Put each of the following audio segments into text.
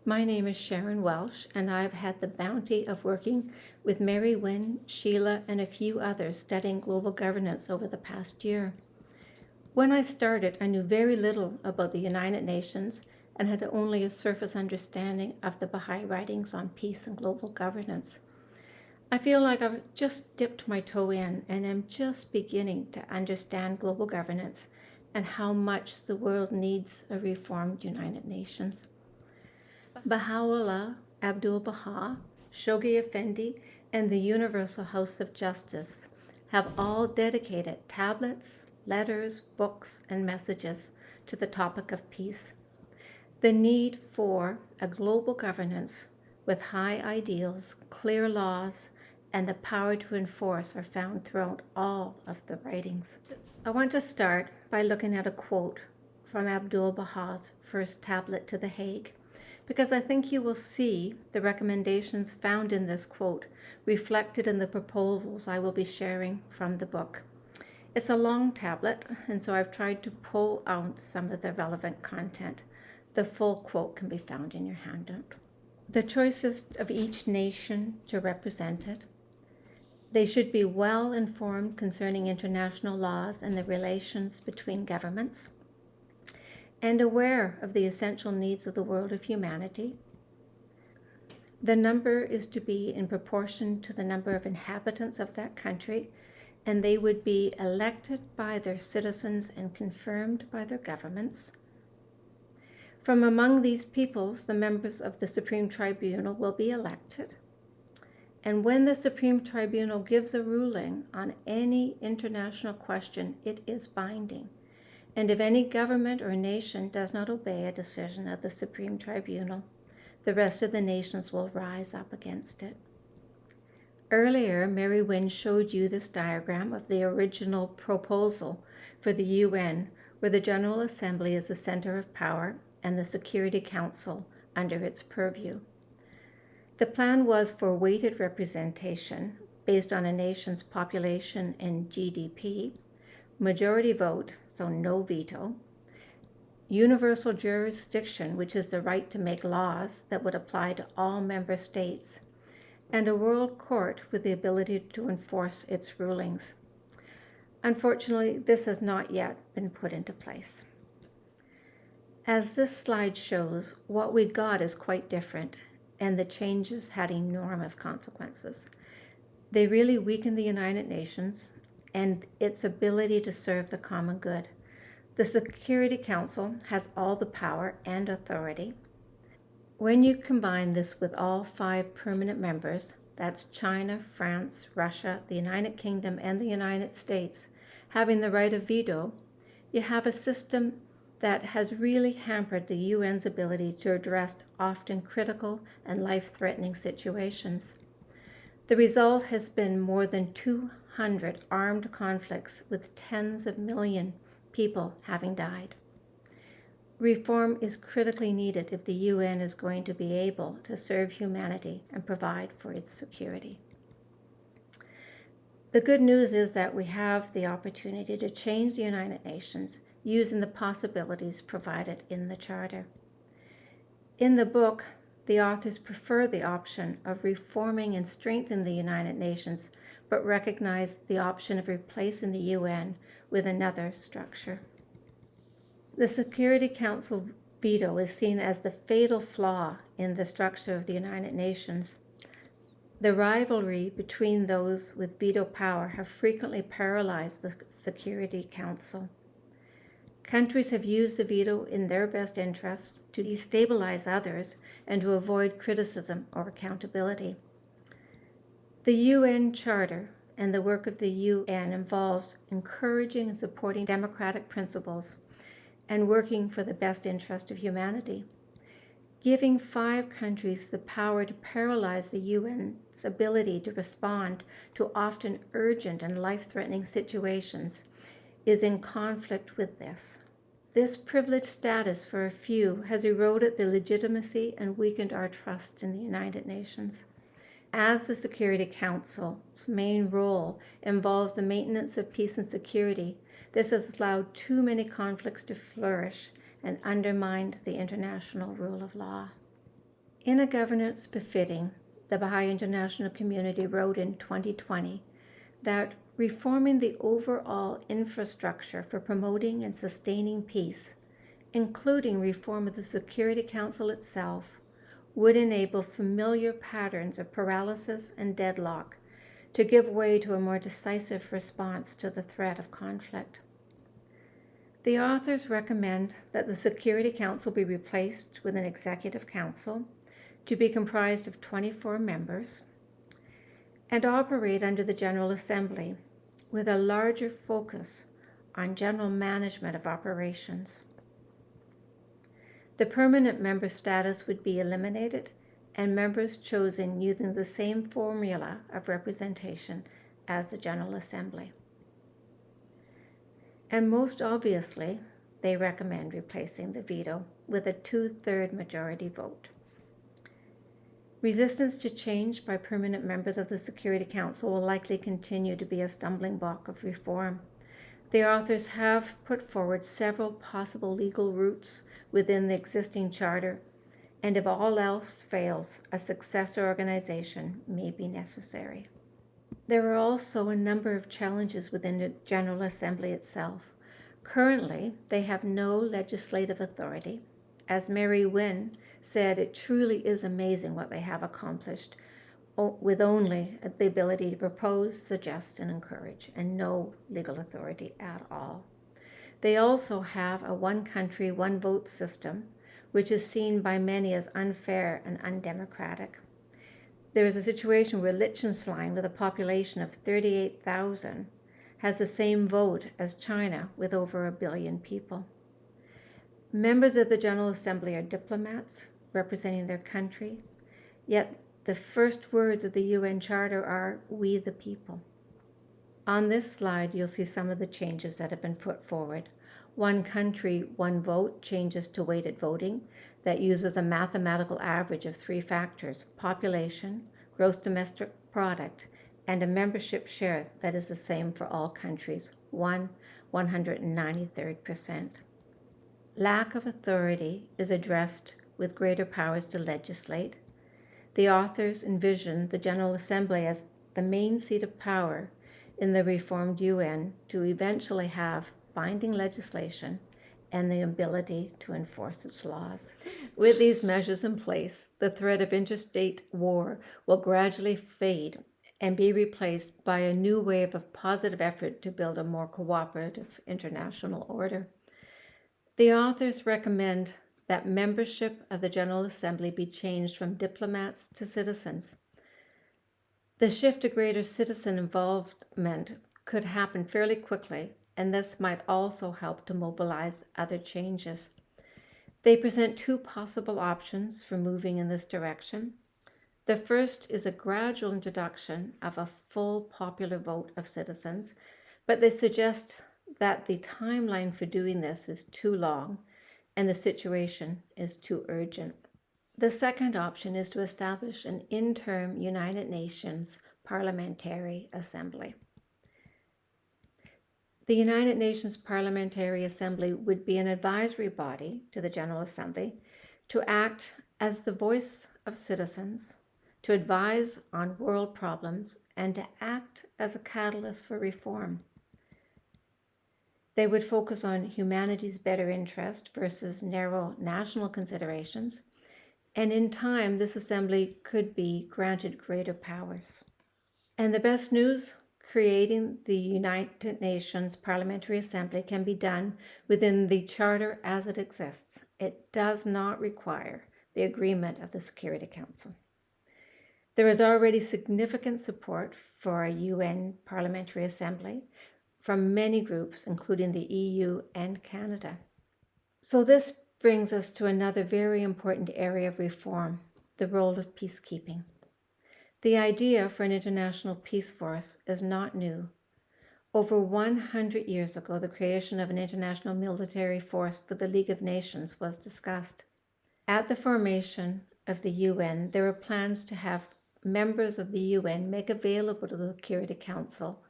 My name is Sharon Welsh, and I've had the bounty of working with Mary Wynne, Sheila, and a few others studying global governance over the past year. When I started, I knew very little about the United Nations and had only a surface understanding of the Baha'i writings on peace and global governance. I feel like I've just dipped my toe in and am just beginning to understand global governance and how much the world needs a reformed United Nations. Baha'u'llah, Abdul-Baha, Shoghi Effendi, and the Universal House of Justice have all dedicated tablets, letters, books, and messages to the topic of peace. The need for a global governance with high ideals, clear laws, and the power to enforce are found throughout all of the writings. I want to start by looking at a quote from Abdul-Baha's first tablet to The Hague, because I think you will see the recommendations found in this quote reflected in the proposals I will be sharing from the book. It's a long tablet, and so I've tried to pull out some of the relevant content. The full quote can be found in your handout. The choices of each nation to represent it. They should be well informed concerning international laws and the relations between governments, and aware of the essential needs of the world of humanity. The number is to be in proportion to the number of inhabitants of that country, and they would be elected by their citizens and confirmed by their governments. From among these peoples, the members of the Supreme Tribunal will be elected. And when the Supreme Tribunal gives a ruling on any international question, it is binding. And if any government or nation does not obey a decision of the Supreme Tribunal, the rest of the nations will rise up against it. Earlier, Mary Wynne showed you this diagram of the original proposal for the UN, where the General Assembly is the center of power and the Security Council under its purview. The plan was for weighted representation based on a nation's population and GDP, majority vote, so no veto, universal jurisdiction, which is the right to make laws that would apply to all member states, and a world court with the ability to enforce its rulings. Unfortunately, this has not yet been put into place. As this slide shows, what we got is quite different, and the changes had enormous consequences. They really weakened the United Nations and its ability to serve the common good. The Security Council has all the power and authority. When you combine this with all 5 permanent members, that's China, France, Russia, the United Kingdom, and the United States, having the right of veto, you have a system that has really hampered the UN's ability to address often critical and life-threatening situations. The result has been more than 200 armed conflicts with tens of millions of people having died. Reform is critically needed if the UN is going to be able to serve humanity and provide for its security. The good news is that we have the opportunity to change the United Nations using the possibilities provided in the Charter. In the book, the authors prefer the option of reforming and strengthening the United Nations, but recognize the option of replacing the UN with another structure. The Security Council veto is seen as the fatal flaw in the structure of the United Nations. The rivalry between those with veto power have frequently paralyzed the Security Council. Countries have used the veto in their best interest to destabilize others and to avoid criticism or accountability. The UN Charter and the work of the UN involves encouraging and supporting democratic principles and working for the best interest of humanity. Giving 5 countries the power to paralyze the UN's ability to respond to often urgent and life-threatening situations is in conflict with this. This privileged status for a few has eroded the legitimacy and weakened our trust in the United Nations. As the Security Council's main role involves the maintenance of peace and security, this has allowed too many conflicts to flourish and undermined the international rule of law. In a governance befitting, the Baha'i International Community wrote in 2020 that reforming the overall infrastructure for promoting and sustaining peace, including reform of the Security Council itself, would enable familiar patterns of paralysis and deadlock to give way to a more decisive response to the threat of conflict. The authors recommend that the Security Council be replaced with an Executive Council to be comprised of 24 members and operate under the General Assembly with a larger focus on general management of operations. The permanent member status would be eliminated and members chosen using the same formula of representation as the General Assembly. And most obviously, they recommend replacing the veto with a 2/3 majority vote. Resistance to change by permanent members of the Security Council will likely continue to be a stumbling block of reform. The authors have put forward several possible legal routes within the existing charter, and if all else fails, a successor organization may be necessary. There are also a number of challenges within the General Assembly itself. Currently, they have no legislative authority. As Mary Wynne said, it truly is amazing what they have accomplished with only the ability to propose, suggest, and encourage, and no legal authority at all. They also have a one country, one vote system, which is seen by many as unfair and undemocratic. There is a situation where Liechtenstein, with a population of 38,000, has the same vote as China, with over 1 billion people. Members of the General Assembly are diplomats representing their country, yet the first words of the UN Charter are, "We the people." On this slide, you'll see some of the changes that have been put forward. One country, one vote changes to weighted voting that uses a mathematical average of 3 factors: population, gross domestic product, and a membership share that is the same for all countries, 1/193rd. Lack of authority is addressed with greater powers to legislate. The authors envision the General Assembly as the main seat of power in the reformed UN to eventually have binding legislation and the ability to enforce its laws. With these measures in place, the threat of interstate war will gradually fade and be replaced by a new wave of positive effort to build a more cooperative international order. The authors recommend that membership of the General Assembly be changed from diplomats to citizens. The shift to greater citizen involvement could happen fairly quickly, and this might also help to mobilize other changes. They present 2 possible options for moving in this direction. The first is a gradual introduction of a full popular vote of citizens, but they suggest that the timeline for doing this is too long and the situation is too urgent. The second option is to establish an interim United Nations Parliamentary Assembly. The United Nations Parliamentary Assembly would be an advisory body to the General Assembly to act as the voice of citizens, to advise on world problems, and to act as a catalyst for reform. They would focus on humanity's better interest versus narrow national considerations, and in time, this assembly could be granted greater powers. And the best news, creating the United Nations Parliamentary Assembly can be done within the Charter as it exists. It does not require the agreement of the Security Council. There is already significant support for a UN Parliamentary Assembly from many groups, including the EU and Canada. So this brings us to another very important area of reform, the role of peacekeeping. The idea for an international peace force is not new. Over 100 years ago, the creation of an international military force for the League of Nations was discussed. At the formation of the UN, there were plans to have members of the UN make available to the Security Council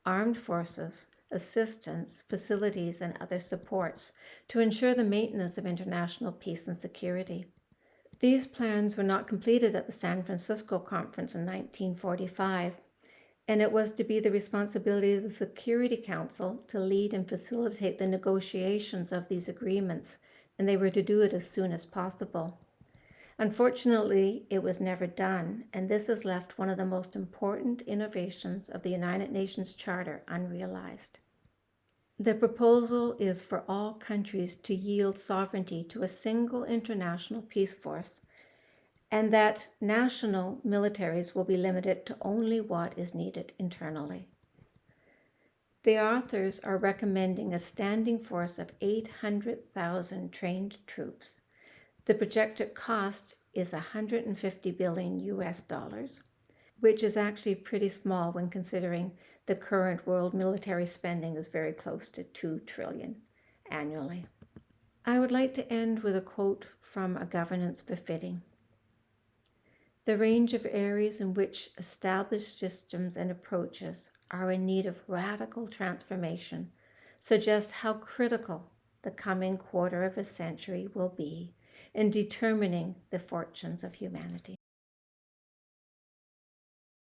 armed forces, assistance, facilities, and other supports to ensure the maintenance of international peace and security. These plans were not completed at the San Francisco Conference in 1945, and it was to be the responsibility of the Security Council to lead and facilitate the negotiations of these agreements, and they were to do it as soon as possible. Unfortunately, it was never done, and this has left one of the most important innovations of the United Nations Charter unrealized. The proposal is for all countries to yield sovereignty to a single international peace force, and that national militaries will be limited to only what is needed internally. The authors are recommending a standing force of 800,000 trained troops. The projected cost is $150 billion US, which is actually pretty small when considering the current world military spending is very close to $2 trillion annually. I would like to end with a quote from A Governance Befitting. The range of areas in which established systems and approaches are in need of radical transformation suggests how critical the coming quarter of a century will be in determining the fortunes of humanity.